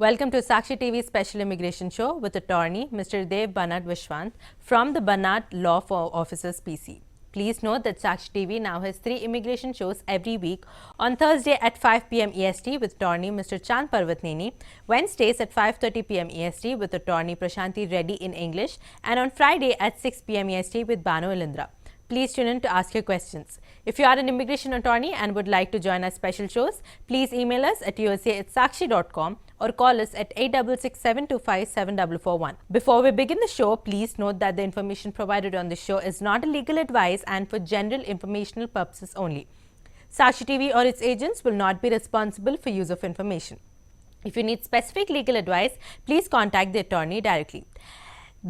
Welcome to Sakshi TV special immigration show with attorney Mr. Banad Viswanath from the Banad Law Officers PC. Please note that Sakshi TV now has 3 immigration shows every week: on Thursday at 5 p.m. EST with attorney Mr. Chand Parvatneni, Wednesdays at 5:30 p.m. EST with attorney Prashanti Reddy in English, and on Friday at 6 p.m. EST with Banu Ilindra. Please tune in to ask your questions. If you are an immigration attorney and would like to join our special shows, please email us at usa@sakshi.com or call us at 866-725-7441. Before we begin the show, please note that the information provided on the show is not a legal advice and for general informational purposes only. Sakshi TV or its agents will not be responsible for use of information. If you need specific legal advice, please contact the attorney directly.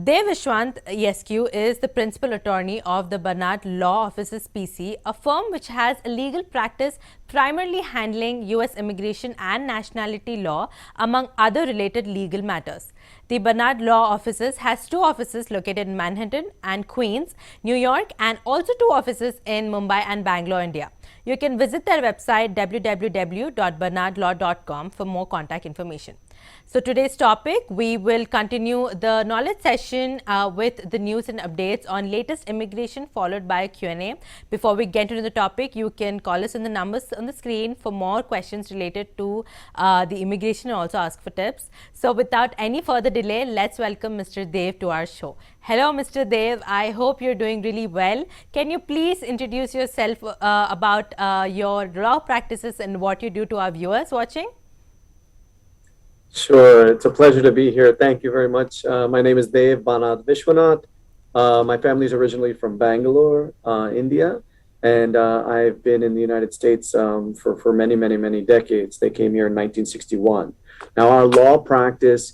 Viswanath Esq is the principal attorney of the Banad Law Officers PC, a firm which has a legal practice primarily handling U.S. immigration and nationality law, among other related legal matters. The Banad Law Officers has 2 offices located in Manhattan and Queens, New York, and also 2 offices in Mumbai and Bangalore, India. You can visit their website www.banadlaw.com for more contact information. So today's topic, we will continue the knowledge session with the news and updates on latest immigration, followed by a Q&A. Before we get into the topic, you can call us on the numbers on the screen for more questions related to the immigration and also ask for tips. So without any further delay, let's welcome Mr. Dev to our show. Hello, Mr. Dev. I hope you're doing really well. Can you please introduce yourself about your law practices and what you do to our viewers watching? Sure, it's a pleasure to be here. Thank you very much. My name is Banad Viswanath. My family is originally from Bangalore, India, and I've been in the United States for many decades. They came here in 1961. Now, our law practice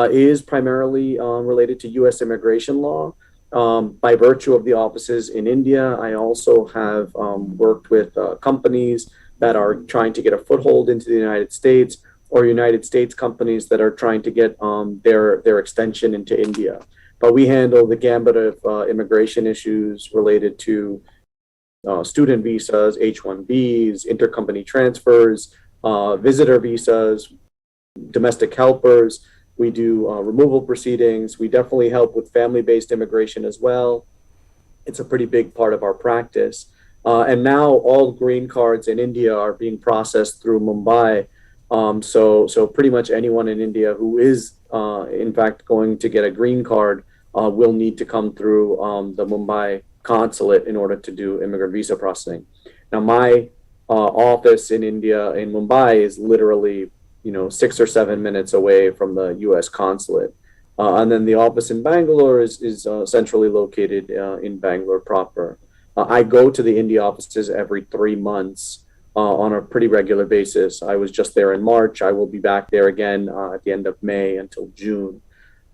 is primarily related to U.S. immigration law. By virtue of the offices in India, I also have worked with companies that are trying to get a foothold into the United States, or United States companies that are trying to get their extension into India. But we handle the gambit of immigration issues related to student visas, H-1Bs, intercompany transfers, visitor visas, domestic helpers. We do removal proceedings. We definitely help with family-based immigration as well. It's a pretty big part of our practice. And now all green cards in India are being processed through Mumbai. So pretty much anyone in India who is, in fact, going to get a green card will need to come through the Mumbai Consulate in order to do immigrant visa processing. Now, my office in India, in Mumbai, is literally, 6 or 7 minutes away from the U.S. Consulate. And then the office in Bangalore is centrally located in Bangalore proper. I go to the India offices every 3 months. On a pretty regular basis. I was just there in March. I will be back there again at the end of May until June.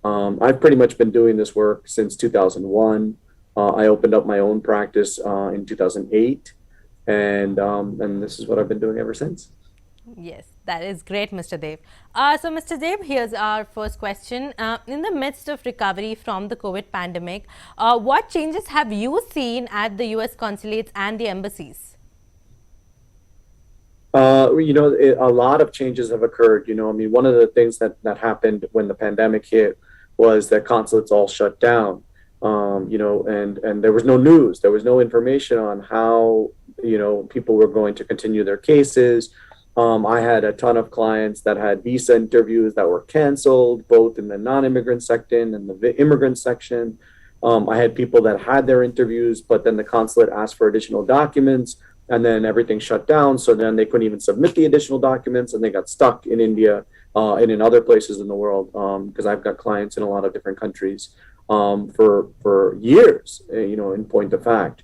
I've pretty much been doing this work since 2001. I opened up my own practice in 2008, and this is what I've been doing ever since. Yes, that is great, Mr. Dev. So, Mr. Dev, here's our first question. In the midst of recovery from the COVID pandemic, what changes have you seen at the U.S. consulates and the embassies? A lot of changes have occurred. One of the things that happened when the pandemic hit was that consulates all shut down. And there was no news. There was no information on how, people were going to continue their cases. I had a ton of clients that had visa interviews that were canceled, both in the non-immigrant section and the immigrant section. I had people that had their interviews, but then the consulate asked for additional documents, and then everything shut down. So then they couldn't even submit the additional documents, and they got stuck in India and in other places in the world, because I've got clients in a lot of different countries for years, in point of fact.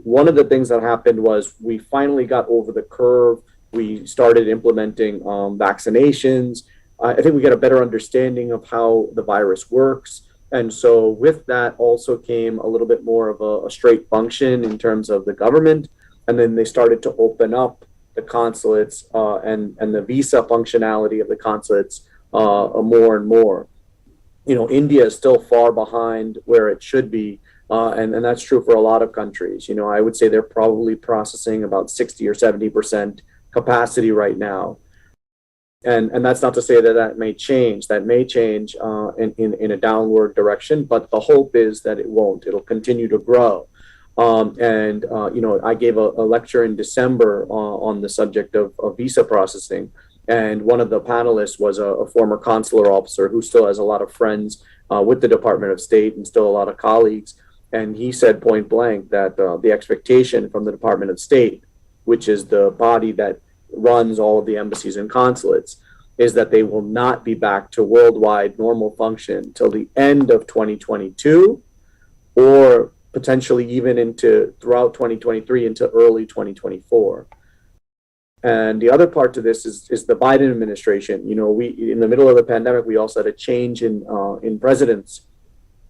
One of the things that happened was we finally got over the curve. We started implementing vaccinations. I think we got a better understanding of how the virus works. And so with that also came a little bit more of a straight function in terms of the government. And then they started to open up the consulates and the visa functionality of the consulates more and more. India is still far behind where it should be. And that's true for a lot of countries. I would say they're probably processing about 60 or 70% capacity right now. And that's not to say that that may change. That may change in a downward direction, but the hope is that it won't. It'll continue to grow. I gave a lecture in December on the subject of visa processing, and one of the panelists was a former consular officer who still has a lot of friends with the Department of State and still a lot of colleagues. And he said point blank that the expectation from the Department of State, which is the body that runs all of the embassies and consulates, is that they will not be back to worldwide normal function till the end of 2022, or potentially even into throughout 2023 into early 2024. And the other part to this is the Biden administration. We in the middle of the pandemic, we also had a change in presidents,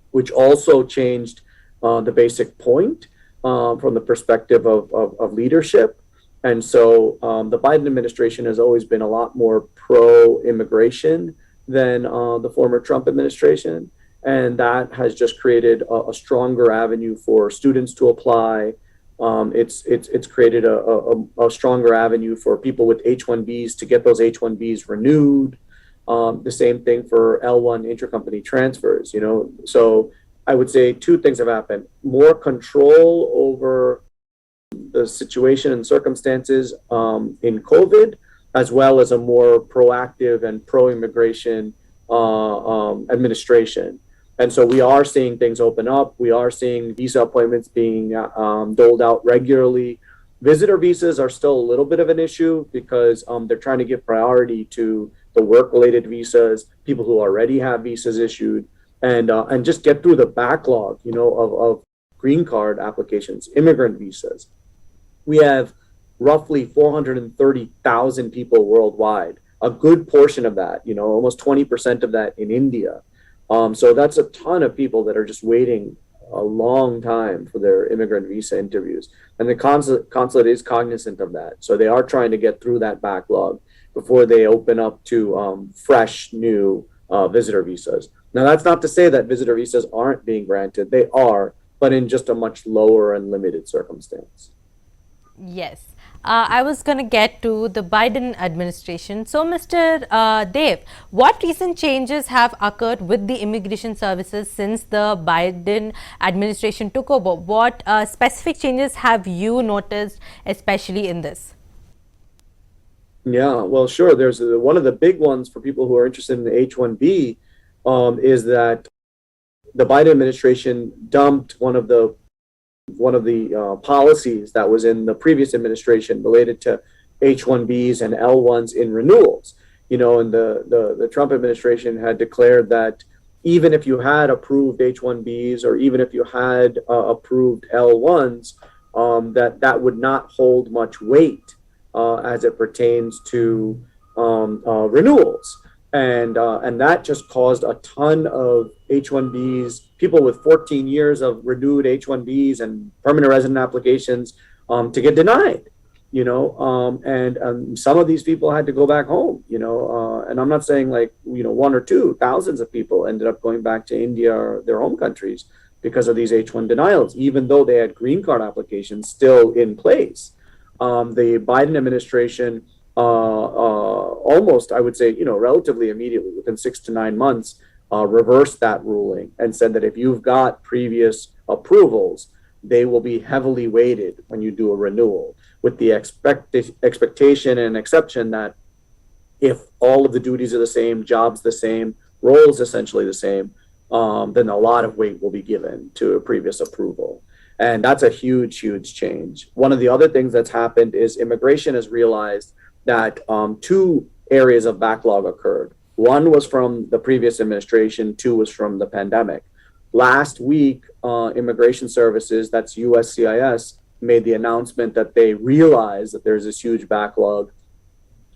which also changed the basic point from the perspective of leadership. And so the Biden administration has always been a lot more pro-immigration than the former Trump administration. And that has just created a stronger avenue for students to apply. It's created a stronger avenue for people with H-1Bs to get those H-1Bs renewed. The same thing for L1 intra-company transfers. So I would say two things have happened: more control over the situation and circumstances in COVID, as well as a more proactive and pro-immigration administration. And so we are seeing things open up. We are seeing visa appointments being doled out regularly. Visitor visas are still a little bit of an issue because they're trying to give priority to the work-related visas, people who already have visas issued, and just get through the backlog, of green card applications, immigrant visas. We have roughly 430,000 people worldwide. A good portion of that, almost 20% of that in India. So that's a ton of people that are just waiting a long time for their immigrant visa interviews. And the consulate is cognizant of that. So they are trying to get through that backlog before they open up to fresh, new visitor visas. Now, that's not to say that visitor visas aren't being granted. They are, but in just a much lower and limited circumstance. Yes. I was going to get to the Biden administration. So, Mr. Dev, what recent changes have occurred with the immigration services since the Biden administration took over? What specific changes have you noticed, especially in this? Yeah, well, sure. There's one of the big ones for people who are interested in the H-1B is that the Biden administration dumped one of the policies that was in the previous administration related to H-1Bs and L1s in renewals. And the Trump administration had declared that even if you had approved H-1Bs or even if you had approved L1s, that would not hold much weight as it pertains to renewals. And that just caused a ton of H-1Bs, people with 14 years of renewed H-1Bs and permanent resident applications to get denied, and some of these people had to go back home, and I'm not saying one or two, thousands of people ended up going back to India or their home countries because of these H-1 denials, even though they had green card applications still in place. The Biden administration almost, I would say, relatively immediately, within 6 to 9 months, reversed that ruling and said that if you've got previous approvals, they will be heavily weighted when you do a renewal, with the expectation and exception that if all of the duties are the same, jobs the same, roles essentially the same, then a lot of weight will be given to a previous approval. And that's a huge, huge change. One of the other things that's happened is immigration has realized that two areas of backlog occurred. One was from the previous administration, two was from the pandemic. Last week, Immigration Services, that's USCIS, made the announcement that they realize that there's this huge backlog,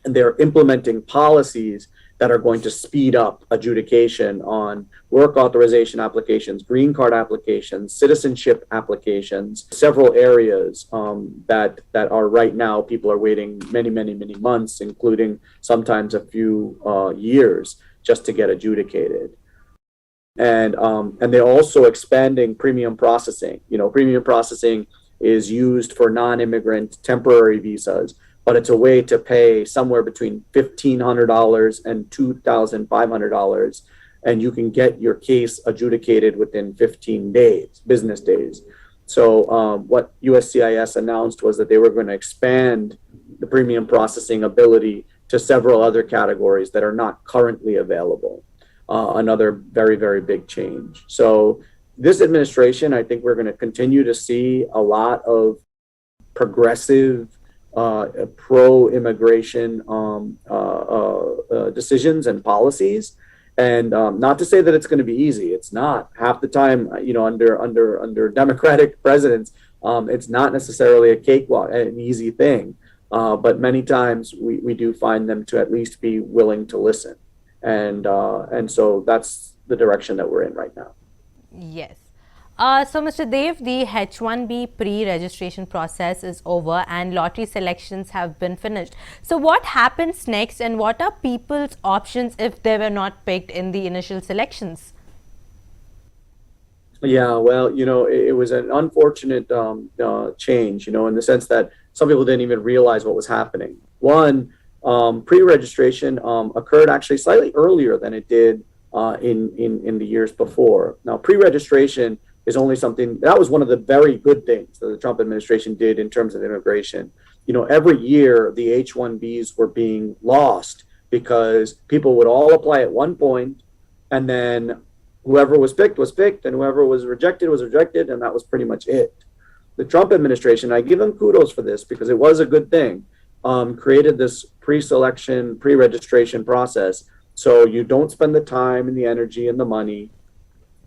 and they're implementing policies that are going to speed up adjudication on work authorization applications, green card applications, citizenship applications, several areas that are right now, people are waiting many, many, many months, including sometimes a few years just to get adjudicated. And they're also expanding premium processing. Premium processing is used for non-immigrant temporary visas, but it's a way to pay somewhere between $1,500 and $2,500, and you can get your case adjudicated within 15 days, business days. So what USCIS announced was that they were going to expand the premium processing ability to several other categories that are not currently available. Another very, very big change. So this administration, I think we're going to continue to see a lot of progressive, pro-immigration decisions and policies. And not to say that it's going to be easy. It's not. Half the time, under Democratic presidents, it's not necessarily a cakewalk, an easy thing. But many times we do find them to at least be willing to listen. And so that's the direction that we're in right now. Yes. So, Mr. Dev, the H-1B pre-registration process is over and lottery selections have been finished. So, what happens next, and what are people's options if they were not picked in the initial selections? Yeah, well, it was an unfortunate change, in the sense that some people didn't even realize what was happening. One, pre-registration occurred actually slightly earlier than it did in the years before. Now, pre-registration is only something that was one of the very good things that the Trump administration did in terms of immigration. Every year the H-1Bs were being lost because people would all apply at one point, and then whoever was picked, and whoever was rejected, and that was pretty much it. The Trump administration, I give them kudos for this because it was a good thing, created this pre-selection, pre-registration process so you don't spend the time and the energy and the money.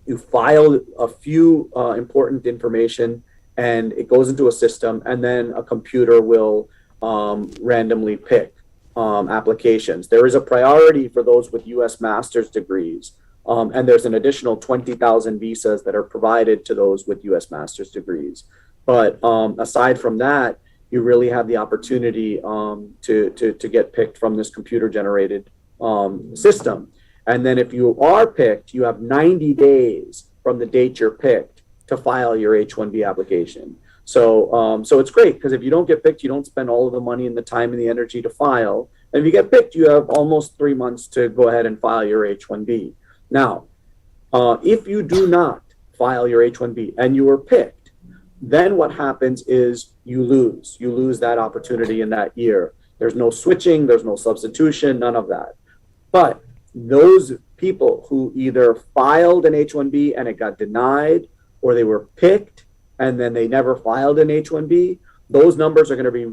You file a few important information and it goes into a system, and then a computer will randomly pick applications. There is a priority for those with U.S. master's degrees, and there's an additional 20,000 visas that are provided to those with U.S. master's degrees. But aside from that, you really have the opportunity to get picked from this computer-generated system. And then if you are picked, you have 90 days from the date you're picked to file your H-1B application. So it's great because if you don't get picked, you don't spend all of the money and the time and the energy to file. And if you get picked, you have almost 3 months to go ahead and file your H-1B. Now, if you do not file your H-1B and you are picked, then what happens is you lose that opportunity in that year. There's no switching, there's no substitution, none of that. But those people who either filed an H-1B and it got denied, or they were picked and then they never filed an H-1B, those numbers are going to be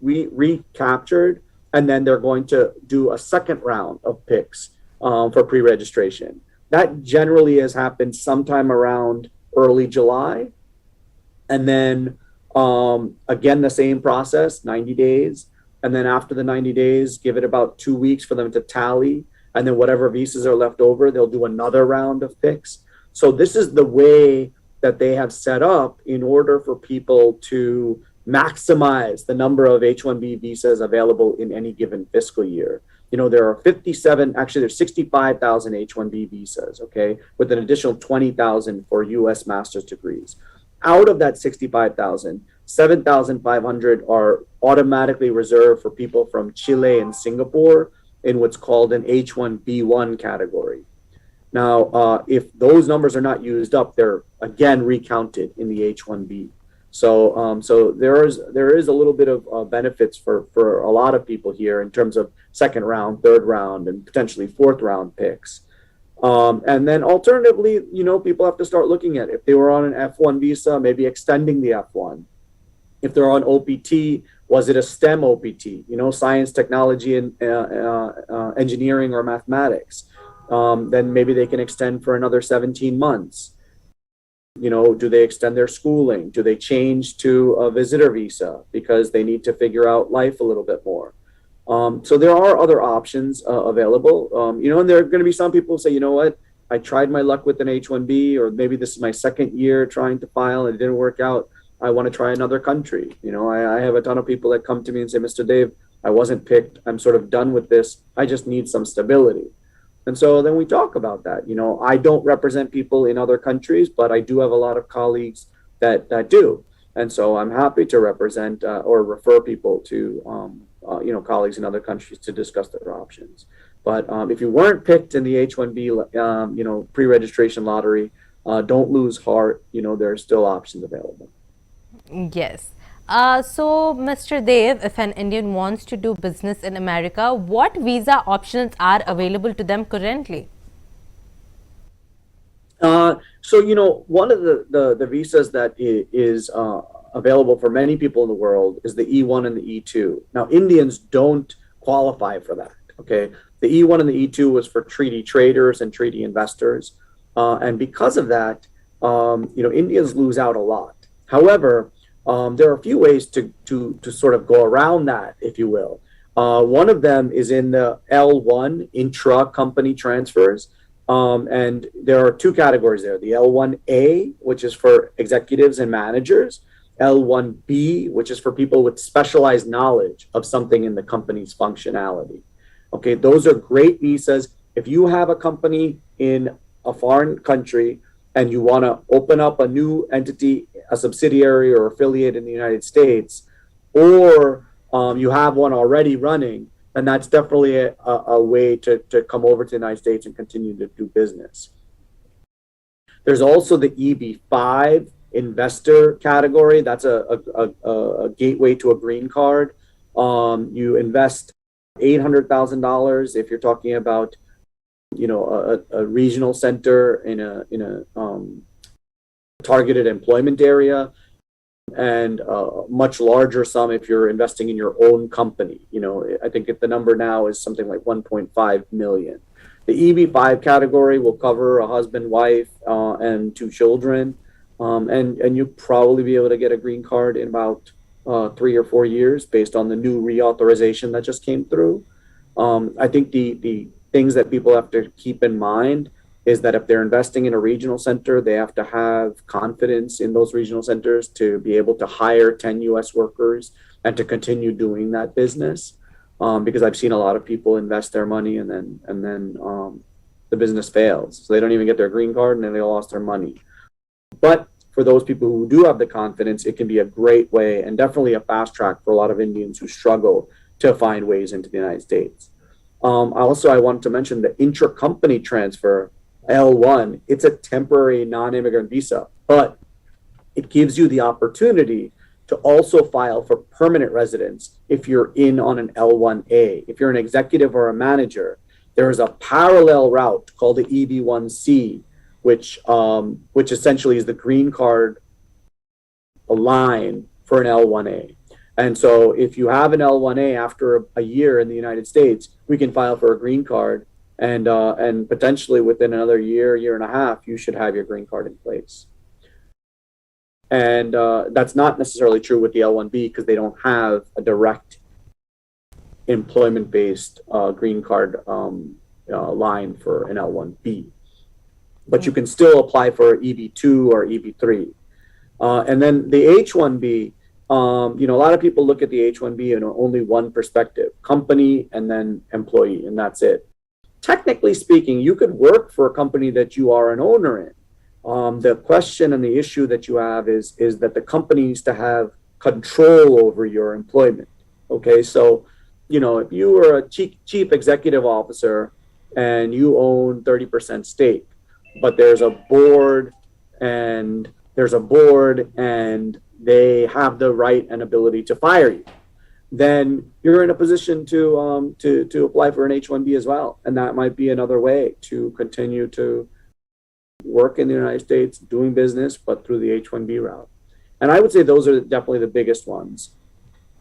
recaptured, and then they're going to do a second round of picks for pre-registration. That generally has happened sometime around early July. And then again, the same process, 90 days. And then after the 90 days, give it about 2 weeks for them to tally. And then whatever visas are left over, they'll do another round of picks. So this is the way that they have set up in order for people to maximize the number of H-1B visas available in any given fiscal year. There are 65,000 H-1B visas, okay, with an additional 20,000 for U.S. master's degrees. Out of that 65,000, 7,500 are automatically reserved for people from Chile and Singapore in what's called an H-1B1 category. Now, if those numbers are not used up, they're again recounted in the H-1B. So there is a little bit of benefits for a lot of people here in terms of second round, third round, and potentially fourth round picks. And then alternatively, people have to start looking at it. If they were on an F1 visa, maybe extending the F1. If they're on OPT, was it a STEM OPT? Science, technology, and engineering or mathematics. Then maybe they can extend for another 17 months. Do they extend their schooling? Do they change to a visitor visa because they need to figure out life a little bit more? So there are other options available, and there are going to be some people who say, you know what, I tried my luck with an H-1B, or maybe this is my second year trying to file and it didn't work out. I want to try another country. I have a ton of people that come to me and say, Mr. Dave, I wasn't picked. I'm sort of done with this. I just need some stability. And so then we talk about that. I don't represent people in other countries, but I do have a lot of colleagues that do. And so I'm happy to represent or refer people to colleagues in other countries to discuss their options. But if you weren't picked in the H-1B pre-registration lottery, don't lose heart. There are still options available. Yes. So, Mr. Dev, if an Indian wants to do business in America, what visa options are available to them currently? One of the visas that is available for many people in the world is the E1 and the E2. Now, Indians don't qualify for that. Okay, the E1 and the E2 was for treaty traders and treaty investors, and because of that, Indians lose out a lot. However, there are a few ways to sort of go around that, if you will. One of them is in the L1 intra-company transfers. And there are two categories there, the L1A, which is for executives and managers, L1B, which is for people with specialized knowledge of something in the company's functionality. Okay, those are great visas. If you have a company in a foreign country and you want to open up a new entity, a subsidiary or affiliate in the United States, or you have one already running, and that's definitely a way to come over to the United States and continue to do business. There's also the EB5 investor category. That's a gateway to a green card. You invest $800,000 if you're talking about, a regional center in a targeted employment area, and a much larger sum if you're investing in your own company. I think if the number now is something like 1.5 million. The EB5 category will cover a husband, wife, and 2 children, and you'll probably be able to get a green card in about 3 or 4 years based on the new reauthorization that just came through. I think the things that people have to keep in mind is that if they're investing in a regional center, they have to have confidence in those regional centers to be able to hire 10 US workers and to continue doing that business. Because I've seen a lot of people invest their money and then the business fails. So they don't even get their green card and then they lost their money. But for those people who do have the confidence, it can be a great way and definitely a fast track for a lot of Indians who struggle to find ways into the United States. Also, I wanted to mention the intra-company transfer L1. It's a temporary non-immigrant visa, but it gives you the opportunity to also file for permanent residence if you're in on an L1A. If you're an executive or a manager, there is a parallel route called the EB1C, which essentially is the green card line for an L1A. And so if you have an L1A after a year in the United States, we can file for a green card, and potentially within another year and a half, you should have your green card in place. And that's not necessarily true with the L1B because they don't have a direct employment-based green card line for an L1B. But you can still apply for EB2 or EB3. And then the H1B, a lot of people look at the H1B in only one perspective, company and then employee, and that's it. Technically speaking, you could work for a company that you are an owner in. The question and the issue that you have is that the company needs to have control over your employment. Okay, so, if you were a chief executive officer and you own 30% stake, but there's a board and they have the right and ability to fire you, then you're in a position to apply for an H-1B as well. And that might be another way to continue to work in the United States, doing business, but through the H-1B route. And I would say those are definitely the biggest ones.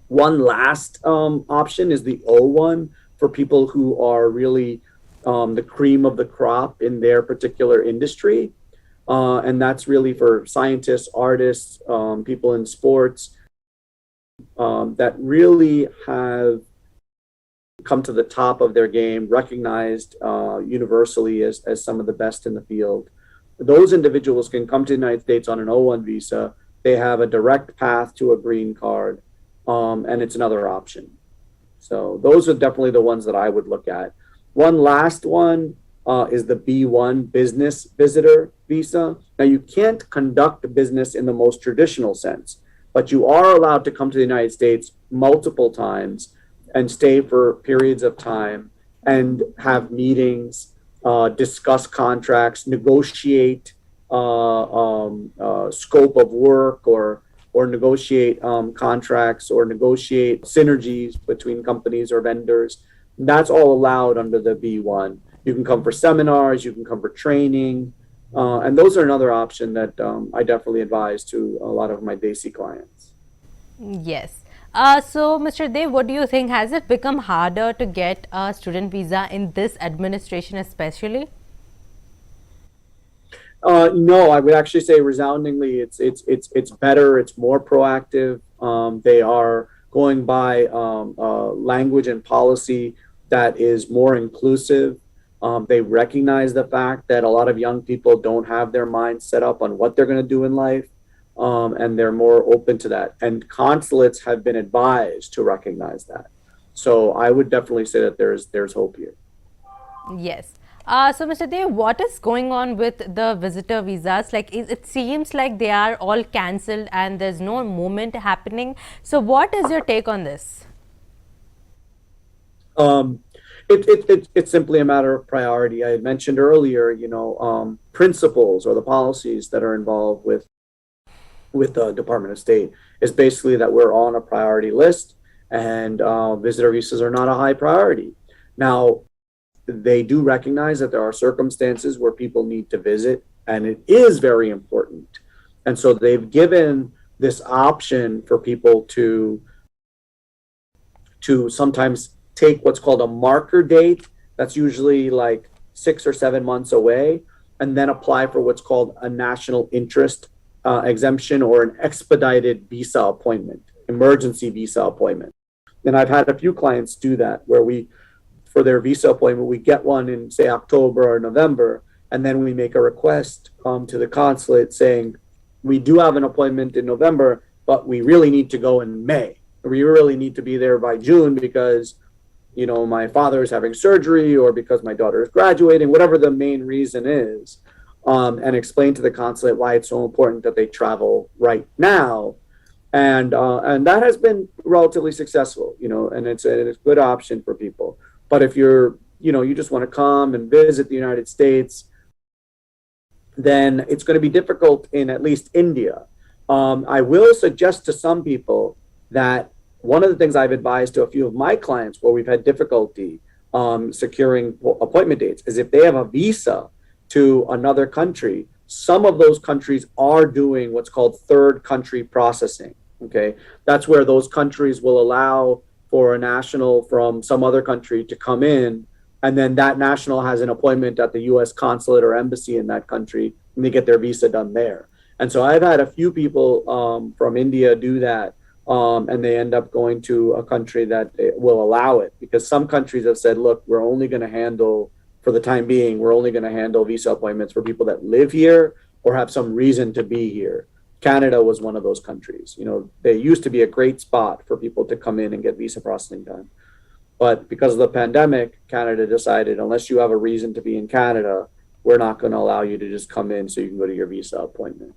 One last option is the O1 for people who are really the cream of the crop in their particular industry. And that's really for scientists, artists, people in sports that really have come to the top of their game, recognized universally as some of the best in the field. Those individuals can come to the United States on an O1 visa. They have a direct path to a green card, and it's another option. So those are definitely the ones that I would look at. One last one is the B1 business visitor visa. Now, you can't conduct business in the most traditional sense. but you are allowed to come to the United States multiple times and stay for periods of time and have meetings, discuss contracts, negotiate scope of work, or negotiate contracts, or negotiate synergies between companies or vendors. That's all allowed under the B1. You can come for seminars, you can come for training, and those are another option that I definitely advise to a lot of my Desi clients. Yes. So, Mr. Dev, what do you think? Has it become harder to get a student visa in this administration, especially? No, I would actually say resoundingly, it's better. It's more proactive. They are going by language and policy that is more inclusive. They recognize the fact that a lot of young people don't have their minds set up on what they're going to do in life, and they're more open to that. And consulates have been advised to recognize that. So I would definitely say that there's hope here. Yes. So, Mr. Dev, what is going on with the visitor visas? Like, it seems like they are all cancelled and there's no movement happening. So, what is your take on this? Um, it's simply a matter of priority. I had mentioned earlier, principles or the policies that are involved with the Department of State is basically that we're on a priority list, and visitor visas are not a high priority. Now, they do recognize that there are circumstances where people need to visit, and it is very important. And so they've given this option for people to sometimes take what's called a marker date. That's usually like 6 or 7 months away, and then apply for what's called a national interest exemption, or an expedited visa appointment, emergency visa appointment. And I've had a few clients do that, where for their visa appointment, we get one in, say, October or November, and then we make a request to the consulate saying, we do have an appointment in November, but we really need to go in May. We really need to be there by June because, my father is having surgery, or because my daughter is graduating, whatever the main reason is, and explain to the consulate why it's so important that they travel right now. And that has been relatively successful, and it's a good option for people. But if you just want to come and visit the United States, then it's going to be difficult in at least India. I will suggest to some people that one of the things I've advised to a few of my clients where we've had difficulty securing appointment dates is if they have a visa to another country, some of those countries are doing what's called third country processing. Okay, that's where those countries will allow for a national from some other country to come in, and then that national has an appointment at the U.S. consulate or embassy in that country, and they get their visa done there. And so I've had a few people from India do that, and they end up going to a country that will allow it, because some countries have said, look, we're only going to handle, for the time being, we're only going to handle visa appointments for people that live here or have some reason to be here. Canada was one of those countries. They used to be a great spot for people to come in and get visa processing done. But because of the pandemic, Canada decided, unless you have a reason to be in Canada, we're not going to allow you to just come in so you can go to your visa appointment.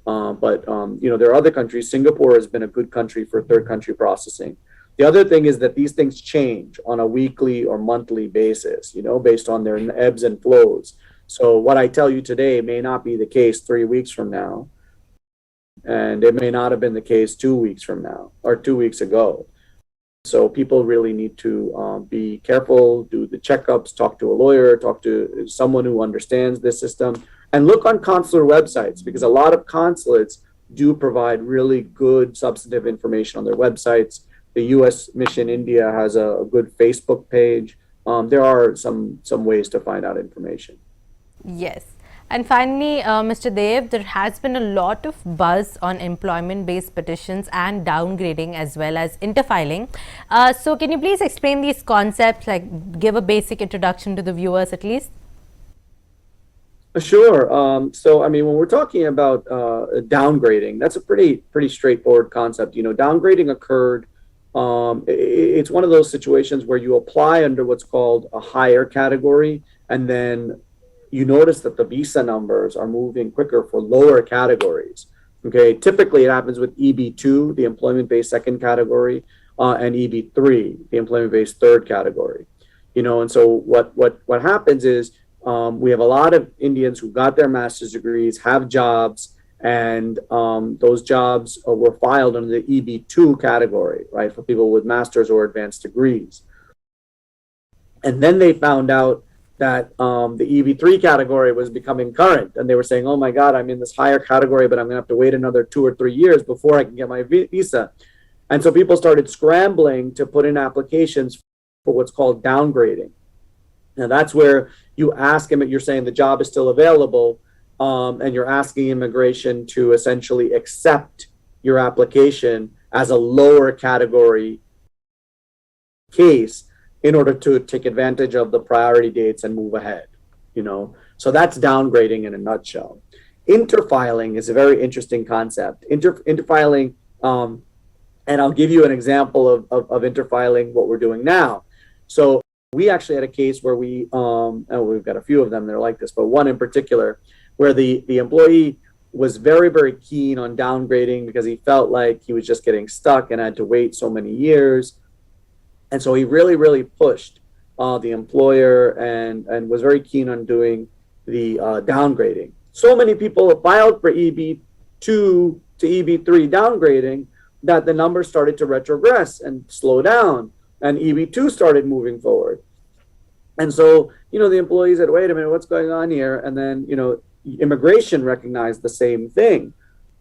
But there are other countries. Singapore has been a good country for third country processing. The other thing is that these things change on a weekly or monthly basis, based on their ebbs and flows. So what I tell you today may not be the case 3 weeks from now. And it may not have been the case 2 weeks from now or 2 weeks ago. So people really need to be careful, do the checkups, talk to a lawyer, talk to someone who understands this system, and look on consular websites, because a lot of consulates do provide really good substantive information on their websites. The U.S. Mission India has a good Facebook page. There are some ways to find out information. Yes. And finally, Mr. Dev, there has been a lot of buzz on employment-based petitions and downgrading as well as interfiling. So can you please explain these concepts, like give a basic introduction to the viewers at least? Sure. So, when we're talking about downgrading, that's a pretty straightforward concept. Downgrading occurred. It's one of those situations where you apply under what's called a higher category, and then you notice that the visa numbers are moving quicker for lower categories. Okay, typically it happens with EB2, the employment-based second category, and EB3, the employment-based third category. And so what happens is we have a lot of Indians who got their master's degrees, have jobs, and those jobs were filed under the EB2 category, right, for people with master's or advanced degrees. And then they found out that the EB3 category was becoming current, and they were saying, "Oh my God, I'm in this higher category, but I'm going to have to wait another 2 or 3 years before I can get my visa." And so people started scrambling to put in applications for what's called downgrading. Now that's where you ask him, you're saying the job is still available, and you're asking immigration to essentially accept your application as a lower category case in order to take advantage of the priority dates and move ahead. So that's downgrading in a nutshell. Interfiling is a very interesting concept. Interfiling, and I'll give you an example of interfiling, what we're doing now. So we actually had a case where we've got a few of them that are like this, but one in particular where the employee was very, very keen on downgrading because he felt like he was just getting stuck and had to wait so many years. And so he really, really pushed the employer and was very keen on doing the downgrading. So many people filed for EB2 to EB3 downgrading that the numbers started to retrogress and slow down, and EB2 started moving forward. And so, the employee said, "Wait a minute, what's going on here?" And then, immigration recognized the same thing.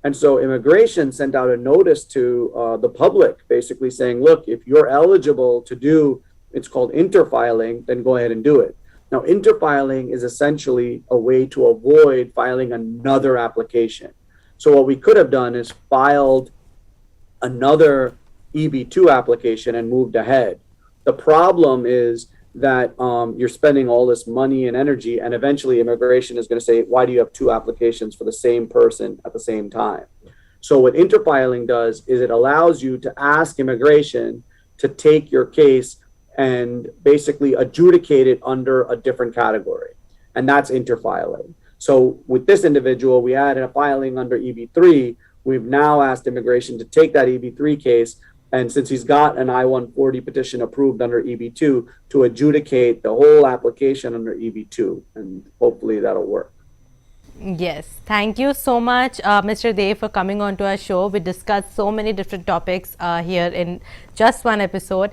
And so immigration sent out a notice to the public, basically saying, "Look, if you're eligible to do, it's called interfiling, then go ahead and do it." Now, interfiling is essentially a way to avoid filing another application. So what we could have done is filed another EB2 application and moved ahead. The problem is that you're spending all this money and energy, and eventually immigration is going to say, "Why do you have two applications for the same person at the same time?" So what interfiling does is it allows you to ask immigration to take your case and basically adjudicate it under a different category. And that's interfiling. So with this individual, we had a filing under EB3. We've now asked immigration to take that EB3 case, and since he's got an I-140 petition approved under EB2, to adjudicate the whole application under EB2, and hopefully that'll work. Yes, thank you so much, Mr. Dev, for coming on to our show. We discussed so many different topics here in just one episode.